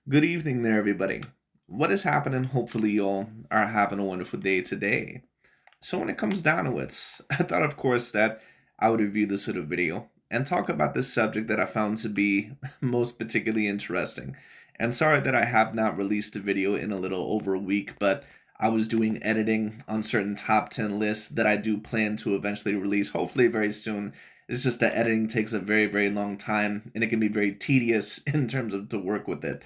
Good evening there, everybody. What is happening? Hopefully, y'all are having a wonderful day today. So, when it comes down to it, I thought, of course, that I would review this sort of video and talk about this subject that I found to be most particularly interesting. And sorry that I have not released a video in a little over a week, but I was doing editing on certain top 10 lists that I do plan to eventually release, hopefully, very soon. It's just that editing takes a very, very long time and it can be very tedious in terms of to work with it.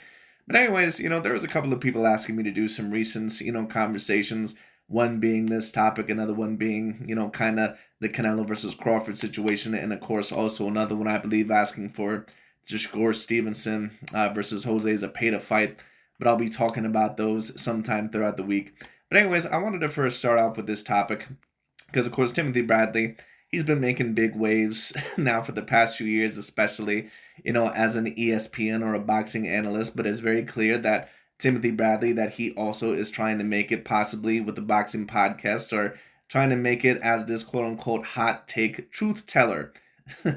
But anyways, there was a couple of people asking me to do some recent, conversations. One being this topic, another one being, kind of the Canelo versus Crawford situation, and of course also another one I believe asking for Joshua Stevenson versus Jose Zapata fight. But I'll be talking about those sometime throughout the week. But anyways, I wanted to first start off with this topic because of course Timothy Bradley, he's been making big waves now for the past few years, especially as an ESPN or a boxing analyst, but it's very clear that Timothy Bradley, that he also is trying to make it possibly with the boxing podcast or trying to make it as this quote unquote hot take truth teller.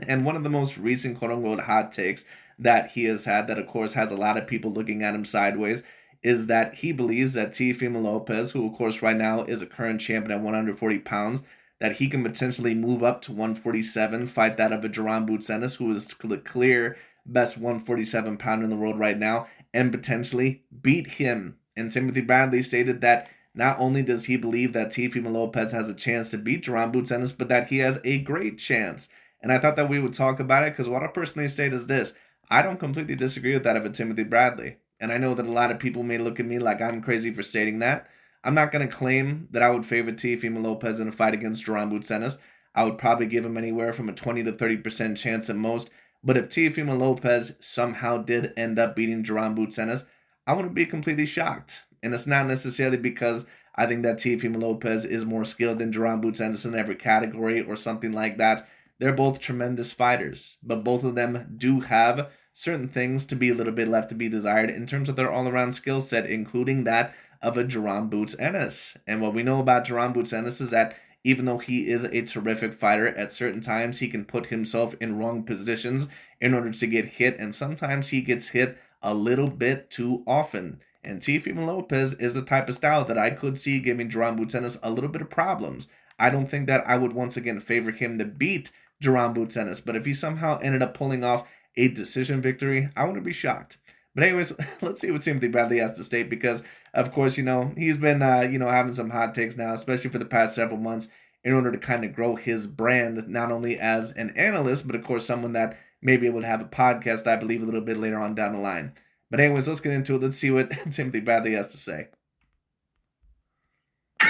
And one of the most recent quote unquote hot takes that he has had, that of course has a lot of people looking at him sideways, is that he believes that Teofimo Lopez, who of course right now is a current champion at 140 pounds, that he can potentially move up to 147, fight that of a Duran Boots Ennis, who is the clear best 147 pounder in the world right now, and potentially beat him. And Timothy Bradley stated that not only does he believe that Teofimo Lopez has a chance to beat Duran Boots Ennis, but that he has a great chance. And I thought that we would talk about it because what I personally state is this: I don't completely disagree with that of a Timothy Bradley. And I know that a lot of people may look at me like I'm crazy for stating that. I'm not going to claim that I would favor Teofimo Lopez in a fight against Duran Boots Ennis. I would probably give him anywhere from a 20 to 30% chance at most. But if Teofimo Lopez somehow did end up beating Duran Boots Ennis, I wouldn't be completely shocked. And it's not necessarily because I think that Teofimo Lopez is more skilled than Duran Boots Ennis in every category or something like that. They're both tremendous fighters, but both of them do have certain things to be a little bit left to be desired in terms of their all-around skill set, including that of a Duran Boots Ennis. And what we know about Duran Boots Ennis is that even though he is a terrific fighter, at certain times he can put himself in wrong positions in order to get hit, and sometimes he gets hit a little bit too often. And Teofimo Lopez is the type of style that I could see giving Duran Boots Ennis a little bit of problems. I don't think that I would once again favor him to beat Duran Boots Ennis, but if he somehow ended up pulling off a decision victory, I wouldn't be shocked. But anyways, let's see what Timothy Bradley has to state because, of course, he's been, having some hot takes now, especially for the past several months, in order to kind of grow his brand, not only as an analyst, but of course, someone that may be able to have a podcast, I believe, a little bit later on down the line. But anyways, let's get into it. Let's see what Timothy Bradley has to say.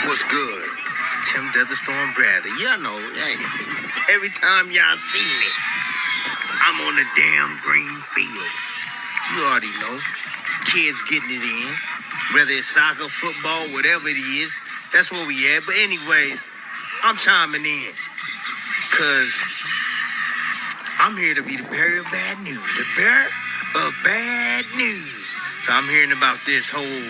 What's good? Tim Desert Storm Bradley. Y'all know, every time y'all see me, I'm on the damn green field. You already know. Kids getting it in. Whether it's soccer, football, whatever it is, that's where we at. But anyways, I'm chiming in. Because I'm here to be the bearer of bad news. The bearer of bad news. So I'm hearing about this whole...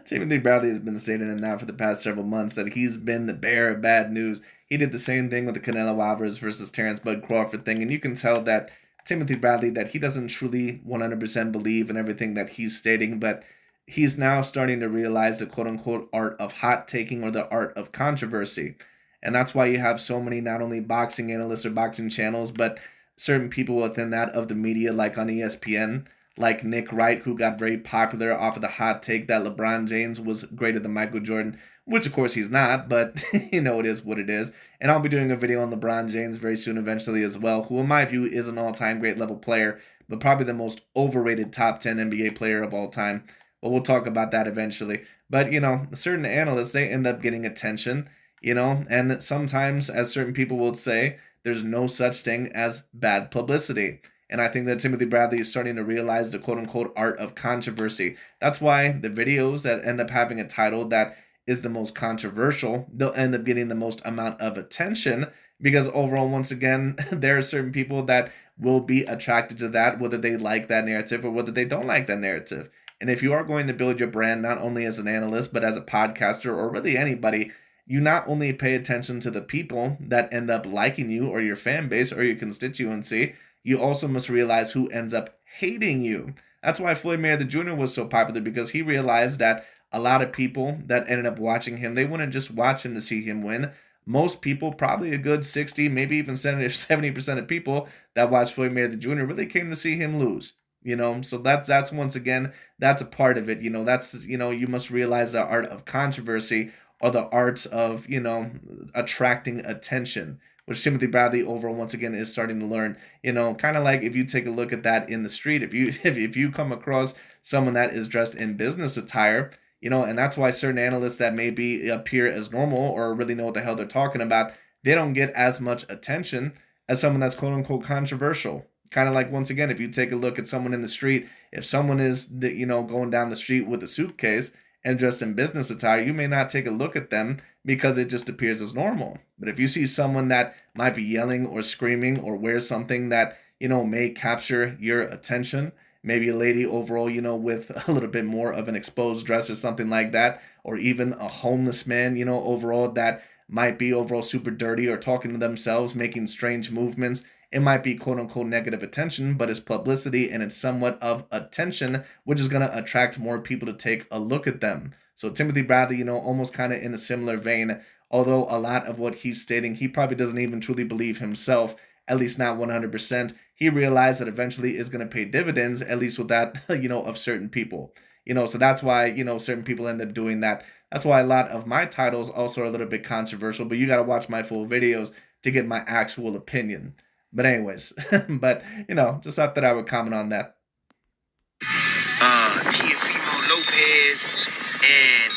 Timothy Bradley has been stating it now for the past several months that he's been the bearer of bad news. He did the same thing with the Canelo Alvarez versus Terrence Bud Crawford thing, and you can tell that Timothy Bradley, that he doesn't truly 100% believe in everything that he's stating, but he's now starting to realize the quote-unquote art of hot taking or the art of controversy. And that's why you have so many not only boxing analysts or boxing channels, but certain people within that of the media, like on ESPN, like Nick Wright, who got very popular off of the hot take that LeBron James was greater than Michael Jordan, which of course he's not, but it is what it is. And I'll be doing a video on LeBron James very soon eventually as well, who in my view is an all-time great level player, but probably the most overrated top 10 NBA player of all time. But we'll talk about that eventually. But, certain analysts, they end up getting attention, and sometimes, as certain people will say, there's no such thing as bad publicity. And I think that Timothy Bradley is starting to realize the quote-unquote art of controversy. That's why the videos that end up having a title that is the most controversial, they'll end up getting the most amount of attention because overall, once again, there are certain people that will be attracted to that, whether they like that narrative or whether they don't like that narrative. And if you are going to build your brand, not only as an analyst, but as a podcaster or really anybody, you not only pay attention to the people that end up liking you or your fan base or your constituency, you also must realize who ends up hating you. That's why Floyd Mayweather Jr. was so popular, because he realized that a lot of people that ended up watching him, they wouldn't just watch him to see him win. Most people, probably a good 60, maybe even 70% of people that watched Floyd Mayweather Jr. really came to see him lose. So that's once again, that's a part of it. That's, you must realize the art of controversy, or the arts of, attracting attention, which Timothy Bradley overall once again is starting to learn. Kind of like if you take a look at that in the street, if you come across someone that is dressed in business attire, and that's why certain analysts that maybe appear as normal or really know what the hell they're talking about, they don't get as much attention as someone that's quote unquote controversial. Kind of like, once again, if you take a look at someone in the street, if someone is, going down the street with a suitcase and dressed in business attire, you may not take a look at them because it just appears as normal. But if you see someone that might be yelling or screaming or wears something that, may capture your attention, maybe a lady overall, with a little bit more of an exposed dress or something like that, or even a homeless man, overall that might be overall super dirty or talking to themselves, making strange movements. It might be quote unquote negative attention, but it's publicity and it's somewhat of attention, which is going to attract more people to take a look at them. So Timothy Bradley, almost kind of in a similar vein, although a lot of what he's stating, he probably doesn't even truly believe himself, at least not 100%. He realized that eventually is going to pay dividends, at least with that, of certain people. So that's why, certain people end up doing that. That's why a lot of my titles also are a little bit controversial, but you got to watch my full videos to get my actual opinion. But anyways, but just thought that I would comment on that. Teofimo Lopez and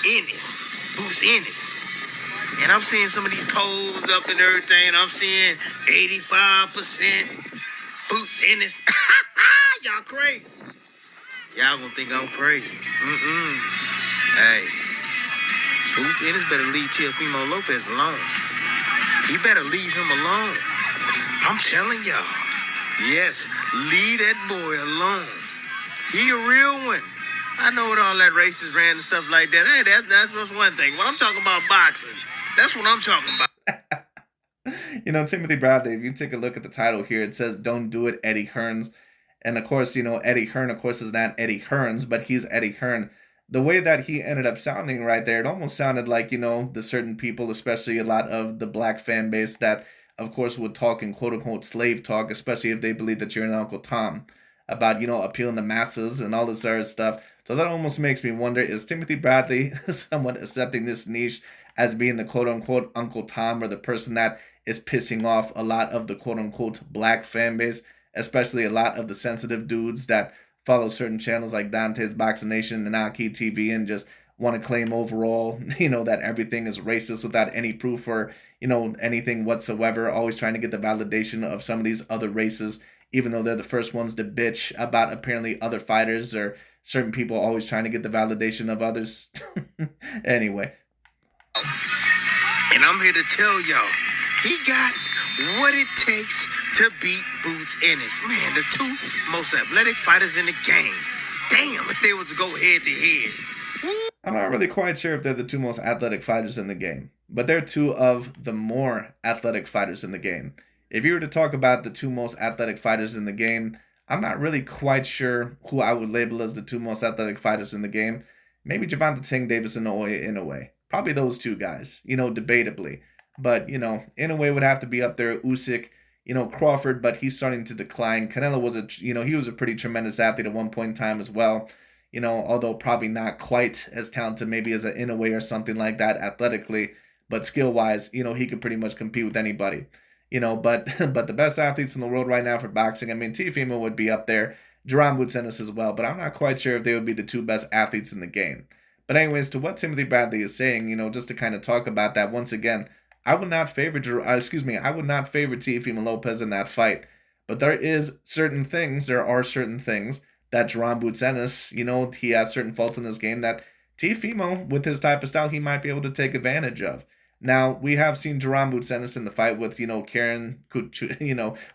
Ennis, Boots Ennis. And I'm seeing some of these polls up and everything. I'm seeing 85% Boots Ennis. Y'all crazy. Y'all gonna think I'm crazy. Hey, Boots Ennis better leave Teofimo Lopez alone. He better leave him alone. I'm telling y'all. Yes, leave that boy alone. He a real one. I know what all that racist rant and stuff like that. Hey, that's just one thing. When I'm talking about boxing, that's what I'm talking about. Timothy Bradley, if you take a look at the title here, it says "Don't Do It, Eddie Hearns." And of course, Eddie Hearn, of course, is not Eddie Hearns, but he's Eddie Hearn. The way that he ended up sounding right there, it almost sounded like, the certain people, especially a lot of the black fan base that, of course, would talk in quote unquote slave talk, especially if they believe that you're an Uncle Tom, about, appealing to masses and all this other stuff. So that almost makes me wonder, is Timothy Bradley somewhat accepting this niche as being the quote unquote Uncle Tom, or the person that is pissing off a lot of the quote unquote black fan base, especially a lot of the sensitive dudes that follow certain channels like Dante's Boxing Nation and Aki TV and just want to claim overall, that everything is racist without any proof or, anything whatsoever, always trying to get the validation of some of these other races, even though they're the first ones to bitch about apparently other fighters, or certain people always trying to get the validation of others. Anyway. And I'm here to tell y'all, he got what it takes to beat Boots Ennis. Man, the two most athletic fighters in the game. Damn, if they was to go head to head. I'm not really quite sure if they're the two most athletic fighters in the game, but they're two of the more athletic fighters in the game. If you were to talk about the two most athletic fighters in the game, I'm not really quite sure who I would label as the two most athletic fighters in the game. Maybe Gervonta Tank Davis and Naoya Inoue. Probably those two guys, debatably. But, Inoue would have to be up there. Usyk, Crawford, but he's starting to decline. Canelo was he was a pretty tremendous athlete at one point in time as well. Although probably not quite as talented maybe as an Inoue or something like that athletically, but skill-wise, he could pretty much compete with anybody. But the best athletes in the world right now for boxing, I mean, Teofimo would be up there, Jerome Boots Ennis as well, but I'm not quite sure if they would be the two best athletes in the game. But anyways, to what Timothy Bradley is saying, just to kind of talk about that once again, I would not favor Teofimo Lopez in that fight. But there are certain things that Jerome Boots Ennis, he has certain faults in this game that Teofimo, with his type of style, he might be able to take advantage of. Now, we have seen Jerome Boots Ennis in the fight with, Karen,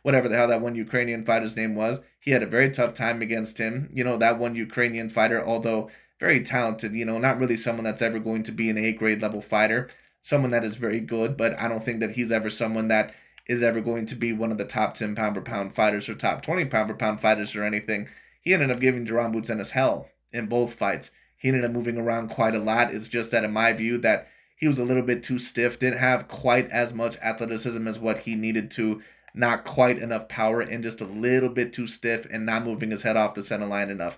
whatever the hell that one Ukrainian fighter's name was. He had a very tough time against him. That one Ukrainian fighter, although very talented, not really someone that's ever going to be an A-grade level fighter. Someone that is very good, but I don't think that he's ever someone that is ever going to be one of the top 10 pound for pound fighters or top 20 pound for pound fighters or anything. He ended up giving Jaron Boots Ennis hell in both fights. He ended up moving around quite a lot. It's just that, in my view, that he was a little bit too stiff, didn't have quite as much athleticism as what he needed to, not quite enough power, and just a little bit too stiff and not moving his head off the center line enough.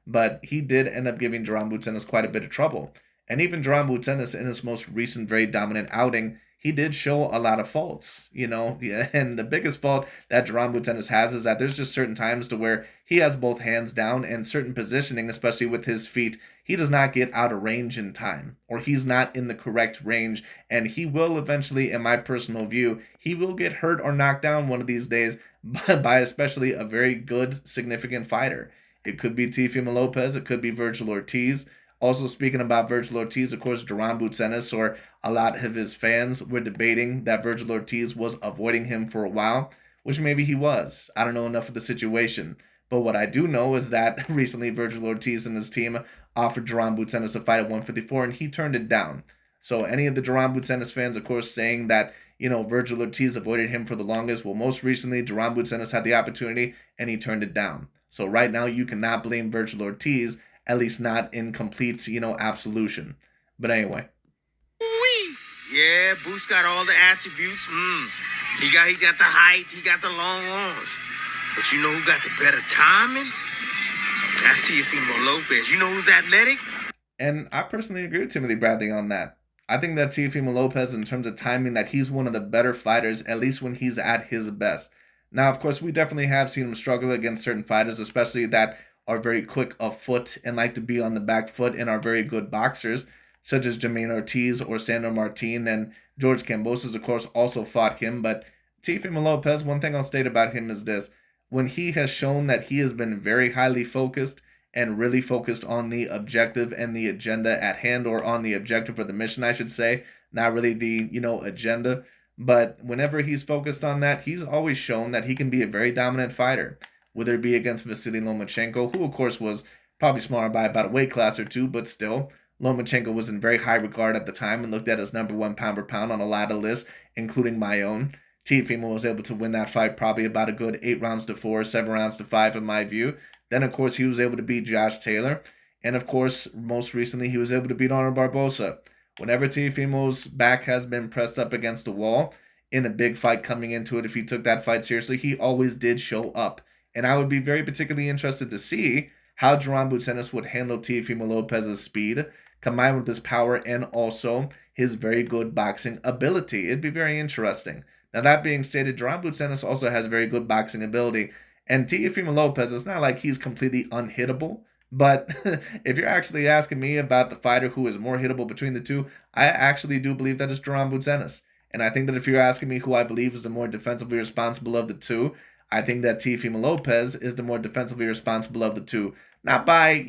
But he did end up giving Jaron Boots Ennis quite a bit of trouble. And even Jaron Boots Ennis, in his most recent, very dominant outing, he did show a lot of faults, Yeah, and the biggest fault that Jaron Boots Ennis has is that there's just certain times to where he has both hands down and certain positioning, especially with his feet, he does not get out of range in time, or he's not in the correct range, and he will eventually, in my personal view, he will get hurt or knocked down one of these days by especially a very good, significant fighter. It could be Teofimo Lopez, it could be Virgil Ortiz. Also, speaking about Virgil Ortiz, of course, Jaron Boots Ennis, or a lot of his fans were debating that Virgil Ortiz was avoiding him for a while, which maybe he was. I don't know enough of the situation. But what I do know is that recently Virgil Ortiz and his team offered Jaron Boots Ennis a fight at 154, and he turned it down. So any of the Jaron Boots Ennis fans, of course, saying that, Virgil Ortiz avoided him for the longest. Well, most recently, Jaron Boots Ennis had the opportunity, and he turned it down. So right now, you cannot blame Virgil Ortiz, at least not in complete, absolution. But anyway. Wee. Yeah, Boots got all the attributes. He got the height, he got the long arms. But you know who got the better timing? That's Teofimo Lopez. You know who's athletic? And I personally agree with Timothy Bradley on that. I think that Teofimo Lopez, in terms of timing, that he's one of the better fighters, at least when he's at his best. Now, of course, we definitely have seen him struggle against certain fighters, especially that are very quick of foot and like to be on the back foot and are very good boxers, such as Jermaine Ortiz or Sandro Martin, and George Kambosos, of course, also fought him. But Teofimo Lopez, one thing I'll state about him is this. When he has shown that he has been very highly focused and really focused on the objective and the agenda at hand, or on the objective or the mission, I should say, not really the, agenda. But whenever he's focused on that, he's always shown that he can be a very dominant fighter, whether it be against Vasily Lomachenko, who of course was probably smaller by about a weight class or two, but still, Lomachenko was in very high regard at the time and looked at as number one pound for pound on a lot of lists, including my own. Teofimo was able to win that fight probably about a good 8 rounds to 4, 7 rounds to 5 in my view. Then, of course, he was able to beat Josh Taylor. And, of course, most recently, he was able to beat Honor Barbosa. Whenever Teofimo's back has been pressed up against the wall in a big fight coming into it, if he took that fight seriously, he always did show up. And I would be very particularly interested to see how Jaron Boots Ennis would handle Teofimo Lopez's speed, combined with his power and also his very good boxing ability. It'd be very interesting. Now, that being stated, Jaron Boots Ennis also has very good boxing ability. And Teofimo Lopez, it's not like he's completely unhittable. But if you're actually asking me about the fighter who is more hittable between the two, I actually do believe that it's Jaron Boots Ennis. And I think that if you're asking me who I believe is the more defensively responsible of the two, I think that Teofimo Lopez is the more defensively responsible of the two. Not by,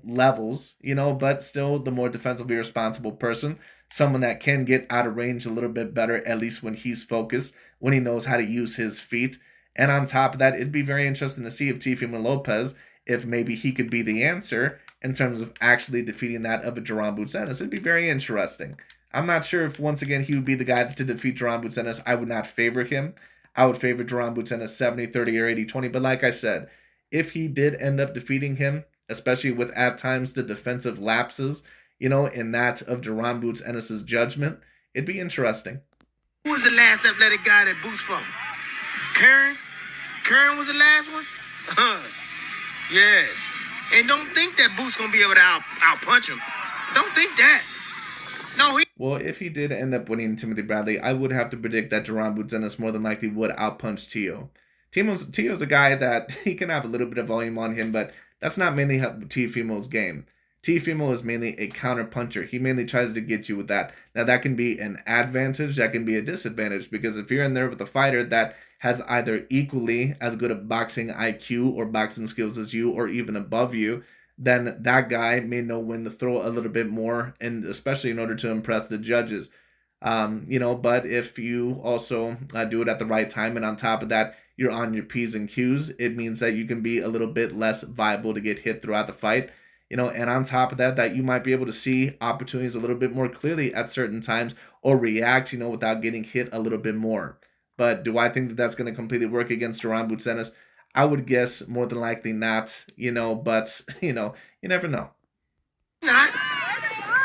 levels, but still the more defensively responsible person. Someone that can get out of range a little bit better, at least when he's focused, when he knows how to use his feet. And on top of that, it'd be very interesting to see if Teofimo Lopez, if maybe he could be the answer in terms of actually defeating that of a Jaron Boots Ennis. It'd be very interesting. I'm not sure if, once again, he would be the guy to defeat Jaron Boots Ennis. I would not favor him. I would favor Jaron Boots Ennis 70-30 or 80-20. But like I said, if he did end up defeating him, especially with at times the defensive lapses, in that of Jaron Boots Ennis' judgment, it'd be interesting. Who was the last athletic guy that Boots fought? Karen? Karen was the last one? Yeah. And don't think that Boots gonna be able to out-punch him. Don't think that. No, Well, if he did end up winning Timothy Bradley, I would have to predict that Jaron Boots Ennis more than likely would outpunch Teo. Teo's a guy that he can have a little bit of volume on him, but that's not mainly Teofimo's game. Teofimo is mainly a counter puncher. He mainly tries to get you with that. Now, that can be an advantage, that can be a disadvantage, because if you're in there with a fighter that has either equally as good a boxing IQ or boxing skills as you, or even above you, then that guy may know when to throw a little bit more, and especially in order to impress the judges. But if you also do it at the right time, and on top of that, you're on your P's and Q's, it means that you can be a little bit less viable to get hit throughout the fight. And on top of that, that you might be able to see opportunities a little bit more clearly at certain times, or react, without getting hit a little bit more. But do I think that that's going to completely work against Duran Butsenis? I would guess more than likely not, but, you never know. Not.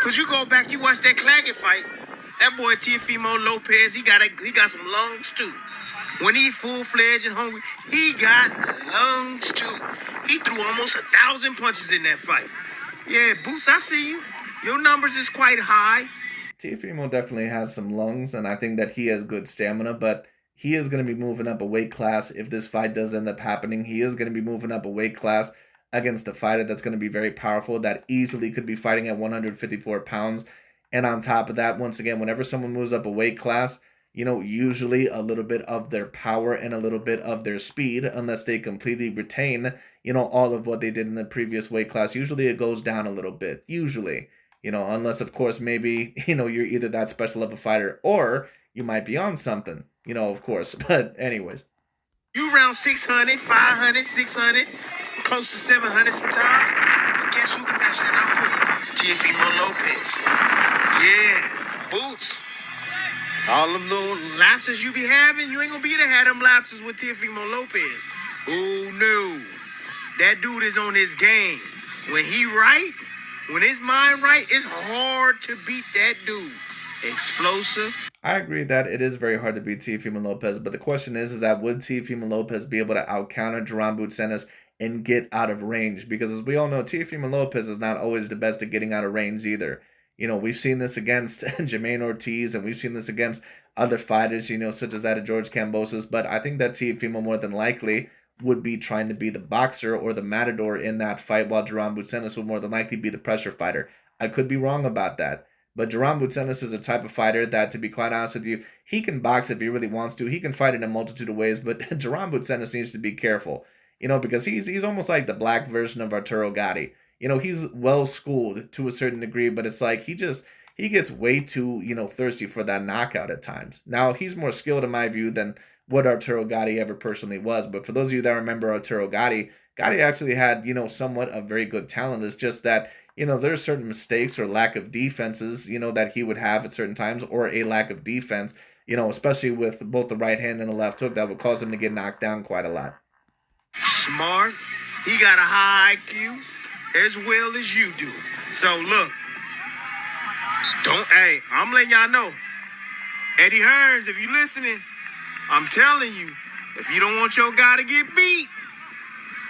Because you go back, you watch that Claggett fight. That boy Teofimo Lopez, he got some lungs too. When he full-fledged and hungry, he got lungs too. He threw almost 1,000 punches in that fight. Yeah, Boots, I see you. Your numbers is quite high. Teofimo definitely has some lungs, and I think that he has good stamina, but he is going to be moving up a weight class if this fight does end up happening. He is going to be moving up a weight class against a fighter that's going to be very powerful, that easily could be fighting at 154 pounds. And on top of that, once again, whenever someone moves up a weight class, usually a little bit of their power and a little bit of their speed, unless they completely retain, all of what they did in the previous weight class, usually it goes down a little bit. Usually. Unless, of course, maybe, you're either that special of a fighter or you might be on something, of course. But anyways. You around 600, 500, 600, close to 700 sometimes. But guess who can match that output? Teofimo Lopez. Yeah, Boots. All them little lapses you be having, you ain't gonna be able to have them lapses with Teofimo Lopez. Oh, no. That dude is on his game. When he right, when his mind right, it's hard to beat that dude. Explosive. I agree that it is very hard to beat Teofimo Lopez, but the question is that would Teofimo Lopez be able to out-counter Duran Butsenis and get out of range? Because as we all know, Teofimo Lopez is not always the best at getting out of range either. We've seen this against Jermaine Ortiz, and we've seen this against other fighters, such as that of George Kambosos, but I think that Teofimo more than likely would be trying to be the boxer or the matador in that fight, while Duran Butsenis would more than likely be the pressure fighter. I could be wrong about that. But Duran Butsenis is a type of fighter that, to be quite honest with you, he can box if he really wants to. He can fight in a multitude of ways, but Duran Butsenis needs to be careful, because he's almost like the black version of Arturo Gatti. He's well schooled to a certain degree, but it's like he gets way too, thirsty for that knockout at times. Now, he's more skilled in my view than what Arturo Gatti ever personally was. But for those of you that remember Arturo Gatti actually had, somewhat of very good talent. It's just that, there are certain mistakes or lack of defenses, that he would have at certain times, or a lack of defense, especially with both the right hand and the left hook, that would cause him to get knocked down quite a lot. Smart. He got a high IQ as well as you do. So look, I'm letting y'all know. Eddie Hearns, if you listening, I'm telling you, if you don't want your guy to get beat,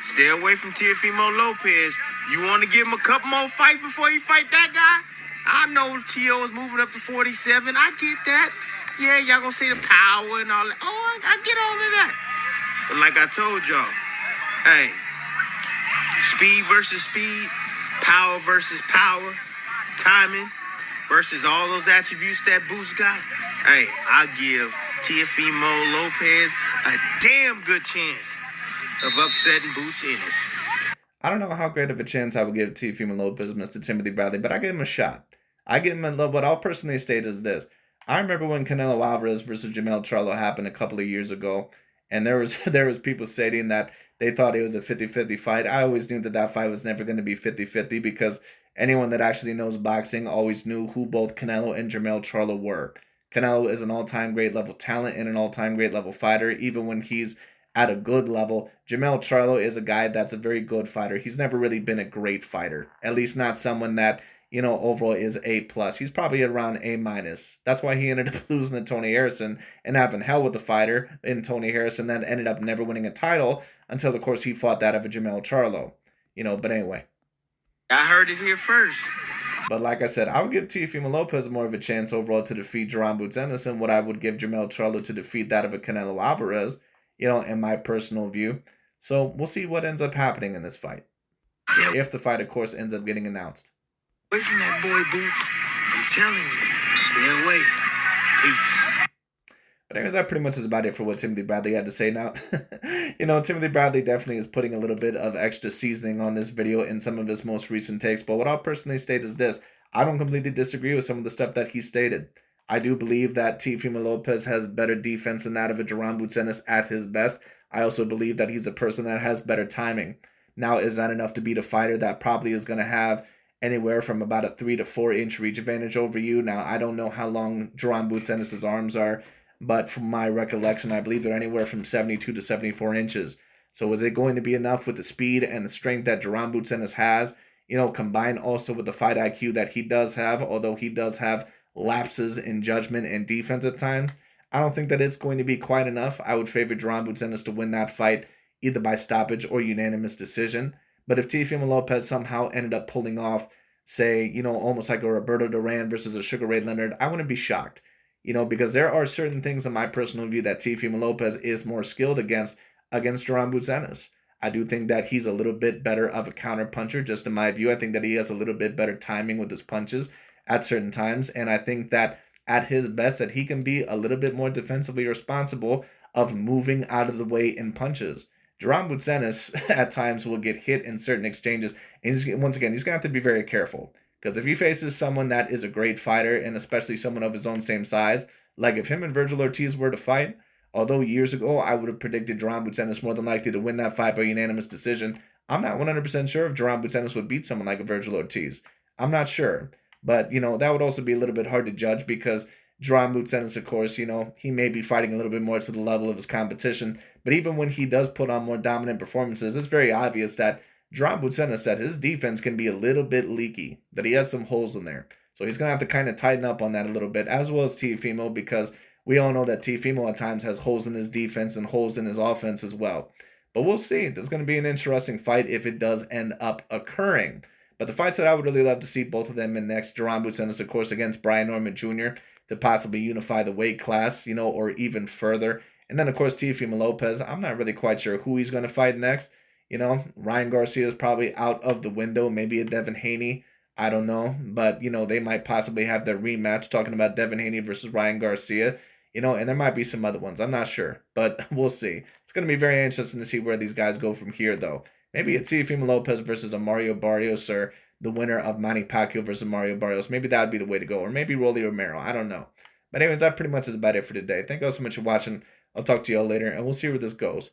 stay away from Teofimo Lopez. You want to give him a couple more fights before you fight that guy? I know Teo is moving up to 47. I get that. Yeah, y'all gonna say the power and all that. Oh, I get all of that. But like I told y'all, hey, speed versus speed, power versus power, timing versus all those attributes that Boots got. Hey, I give Teofimo Lopez a damn good chance of upsetting Boots Ennis. I don't know how great of a chance I would give Teofimo Lopez, Mr. Timothy Bradley, but I give him a shot. I give him a little. What I'll personally state is this. I remember when Canelo Alvarez versus Jermell Charlo happened a couple of years ago, and there was people stating that they thought it was a 50-50 fight. I always knew that fight was never going to be 50-50 because anyone that actually knows boxing always knew who both Canelo and Jermell Charlo were. Canelo is an all-time great level talent and an all-time great level fighter, even when he's at a good level. Jermell Charlo is a guy that's a very good fighter. He's never really been a great fighter, at least not someone that, overall is A+. He's probably around A-. That's why he ended up losing to Tony Harrison and having hell with the fighter in Tony Harrison, then ended up never winning a title until, of course, he fought that of a Jermell Charlo. But anyway. I heard it here first. But like I said, I would give Teofimo Lopez more of a chance overall to defeat Duran Butsenis than what I would give Jermell Charlo to defeat that of a Canelo Alvarez, in my personal view. So we'll see what ends up happening in this fight. If the fight, of course, ends up getting announced. Away from that boy, Boots. I'm telling you, stay away. Peace. But anyways, that pretty much is about it for what Timothy Bradley had to say now. Timothy Bradley definitely is putting a little bit of extra seasoning on this video in some of his most recent takes. But what I'll personally state is this. I don't completely disagree with some of the stuff that he stated. I do believe that Teofimo Lopez has better defense than that of a Duran Butsenis at his best. I also believe that he's a person that has better timing. Now, is that enough to beat a fighter that probably is going to have anywhere from about a 3 to 4 inch reach advantage over you? Now, I don't know how long Duran Butsenis' arms are. but from my recollection, I believe they're anywhere from 72 to 74 inches. So is it going to be enough with the speed and the strength that Jerome Ennis has, combined also with the fight IQ that he does have, although he does have lapses in judgment and defense at times? I don't think that it's going to be quite enough. I would favor Jerome Ennis to win that fight either by stoppage or unanimous decision. But if Teofimo Lopez somehow ended up pulling off, say, almost like a Roberto Duran versus a Sugar Ray Leonard, I wouldn't be shocked. Because there are certain things in my personal view that Teofimo Lopez is more skilled against Jerome Ennis. I do think that he's a little bit better of a counter puncher, just in my view. I think that he has a little bit better timing with his punches at certain times. And I think that at his best, that he can be a little bit more defensively responsible of moving out of the way in punches. Jerome Ennis at times will get hit in certain exchanges. And once again, he's going to have to be very careful. Because if he faces someone that is a great fighter, and especially someone of his own same size, like if him and Virgil Ortiz were to fight, although years ago I would have predicted Jerome Ennis more than likely to win that fight by unanimous decision, I'm not 100% sure if Jerome Ennis would beat someone like a Virgil Ortiz. I'm not sure. But, that would also be a little bit hard to judge because Jerome Ennis, of course, he may be fighting a little bit more to the level of his competition. But even when he does put on more dominant performances, it's very obvious that Jerome Ennis, that his defense can be a little bit leaky, that he has some holes in there. So he's going to have to kind of tighten up on that a little bit, as well as Teofimo, because we all know that Teofimo at times has holes in his defense and holes in his offense as well. But we'll see. There's going to be an interesting fight if it does end up occurring. But the fights that I would really love to see both of them in next, Jerome Ennis, of course, against Brian Norman Jr. to possibly unify the weight class, or even further. And then, of course, Teofimo Lopez. I'm not really quite sure who he's going to fight next. Ryan Garcia is probably out of the window. Maybe a Devin Haney. I don't know. But, they might possibly have their rematch, talking about Devin Haney versus Ryan Garcia. And there might be some other ones. I'm not sure. But we'll see. It's going to be very interesting to see where these guys go from here, though. Maybe it's Teofimo Lopez versus a Mario Barrios, or the winner of Manny Pacquiao versus Mario Barrios. Maybe that would be the way to go. Or maybe Rolly Romero. I don't know. But anyways, that pretty much is about it for today. Thank you all so much for watching. I'll talk to you all later, and we'll see where this goes.